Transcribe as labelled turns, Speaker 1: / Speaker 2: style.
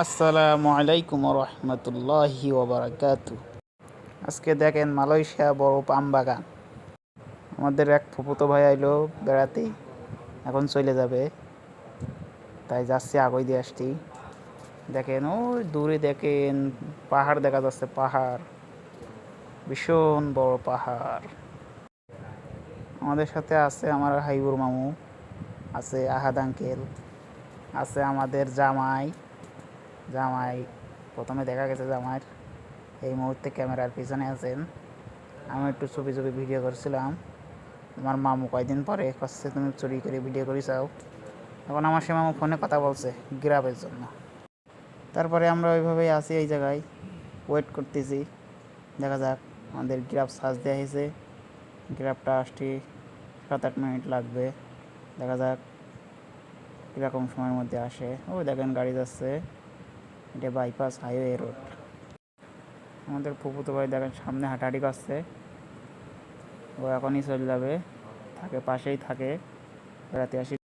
Speaker 1: আসসালামু আলাইকুম রহমতুল্লাহি ওবরাকাতু। আজকে দেখেন মালয়েশিয়া বড় পাম বাগান। আমাদের এক ফুফুতো ভাই আইলো বেড়াতে, এখন চলে যাবে, তাই যাচ্ছি আগই দিয়ে আসছি। দেখেন ওই দূরে দেখেন পাহাড় দেখা যাচ্ছে, পাহাড়, ভীষণ বড় পাহাড়। আমাদের সাথে আছে আমার হাইবুর মামু, আছে আহাদ আঙ্কেল, আছে আমাদের জামাই। জামাই প্রথমে দেখা গেছে জামাইয়ের, এই মুহূর্তে ক্যামেরার পিছনে আছেন। আমি একটু ছবি ছবি ভিডিও করছিলাম। আমার মামু কয়দিন পরে কাছে তুমি চুরি করে ভিডিও করি চাও। এখন আমার সে মামু ফোনে কথা বলছে গ্রাফের জন্য। তারপরে আমরা ওইভাবেই আছি এই জায়গায়, ওয়েট করতেছি। দেখা যাক, আমাদের গ্রাফ সার্চ দেওয়া হয়েছে, গ্রাফটা আসতে 7-8 মিনিট লাগবে। দেখা যাক কীরকম সময়ের মধ্যে আসে। ওই দেখেন গাড়ি যাচ্ছে, এটা বাইপাস হাইওয়ে রোড। আমাদের ফুফুতো ভাই দেখেন সামনে হাঁটাহাঁটি করছে, ও এখনই চলে যাবে, থাকে পাশেই থাকে, বেড়াতে আসি।